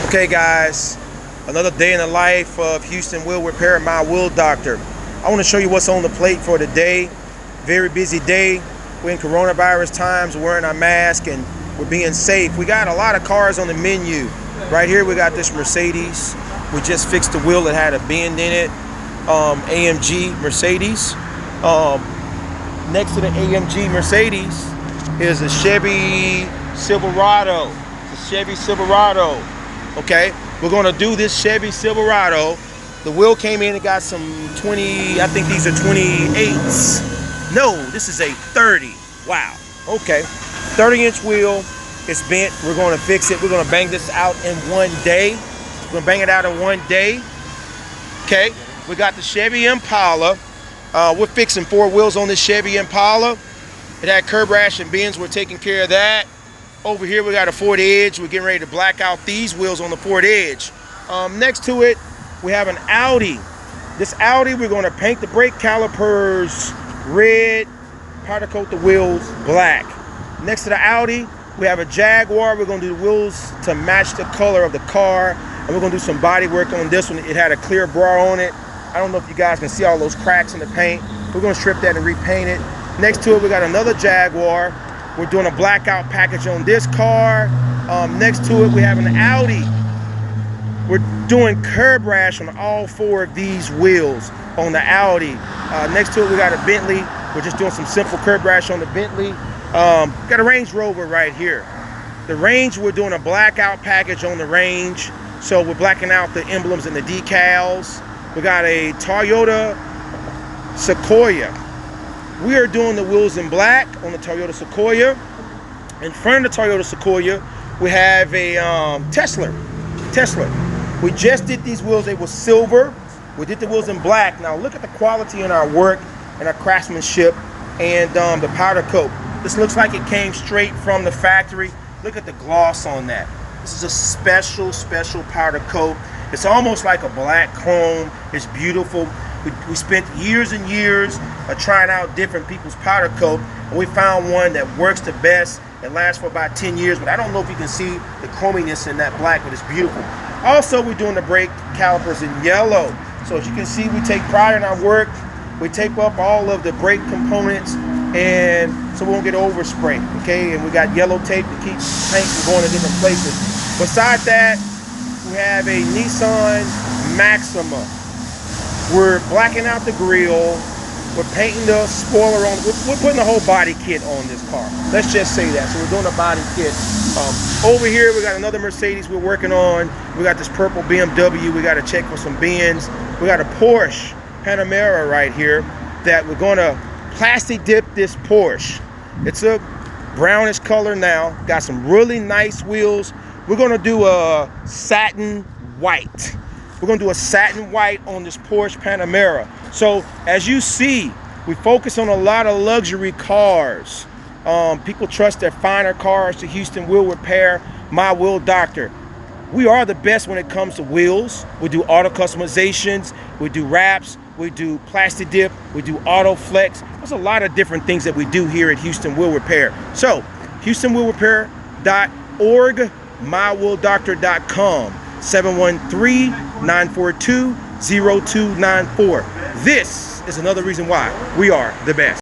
Okay guys, another day in the life of Houston Wheel Repair, my wheel doctor. I want to show you what's on the plate for today. Very busy day. We're in coronavirus times, we're wearing our mask and we're being safe. We got a lot of cars on the menu. Right here we got this Mercedes. We just fixed the wheel that had a bend in it. AMG Mercedes. Next to the AMG Mercedes is a Chevy Silverado. It's a Chevy Silverado. Okay, we're gonna do this Chevy Silverado. The wheel came in and got some 20, I think these are 28s. No, this is a 30. Wow. Okay, 30-inch wheel. It's bent. We're gonna fix it. We're gonna bang this out in one day. We're gonna bang it out in one day. Okay, we got the Chevy Impala. We're fixing 4 wheels on this Chevy Impala. It had curb rash and bends. We're taking care of that. Over here we got a Ford Edge. We're getting ready to black out these wheels on the Ford Edge. Next to it we have an Audi. This Audi, we're going to paint the brake calipers red, powder coat the wheels black. Next to the Audi we have a Jaguar. We're going to do the wheels to match the color of the car, and we're going to do some body work on this one. It had a clear bar on it. I don't know if you guys can see all those cracks in the paint. We're going to strip that and repaint it. Next to it we got another Jaguar. We're doing a blackout package on this car. Next to it we have an Audi. We're doing curb rash on all 4 of these wheels on the Audi. Next to it we got a Bentley. We're just doing some simple curb rash on the Bentley. Got a Range Rover right here. The Range, we're doing a blackout package on the Range. So we're blacking out the emblems and the decals. We got a Toyota Sequoia. We are doing the wheels in black on the Toyota Sequoia. In front of the Toyota Sequoia, we have a Tesla. We just did these wheels, they were silver. We did the wheels in black. Now look at the quality in our work and our craftsmanship and the powder coat. This looks like it came straight from the factory. Look at the gloss on that. This is a special powder coat. It's almost like a black chrome. It's beautiful. We spent years and years trying out different people's powder coat, and we found one that works the best. It lasts for about 10 years, but I don't know if you can see the chrominess in that black, but it's beautiful. Also, we're doing the brake calipers in yellow. So as you can see, we take pride in our work. We tape up all of the brake components, and so we won't get overspray, okay? And we got yellow tape to keep paint from going to different places. Besides that, we have a Nissan Maxima. We're blacking out the grille. We're painting the spoiler on. We're putting the whole body kit on this car. Let's just say that. So we're doing a body kit. Over here we got another Mercedes we're working on. We got this purple BMW. We got to check for some bends. We got a Porsche Panamera right here that we're going to plastic dip this Porsche. It's a brownish color now. Got some really nice wheels. We're going to do a satin white. We're going to do a satin white on this Porsche Panamera. So as you see, we focus on a lot of luxury cars. People trust their finer cars to Houston Wheel Repair, my wheel doctor. We are the best when it comes to wheels. We do auto customizations, we do wraps, we do plastic dip, we do auto flex. There's a lot of different things that we do here at Houston Wheel Repair. So HoustonWheelRepair.org, mywheeldoctor.com. 713-942-0294. This is another reason why we are the best.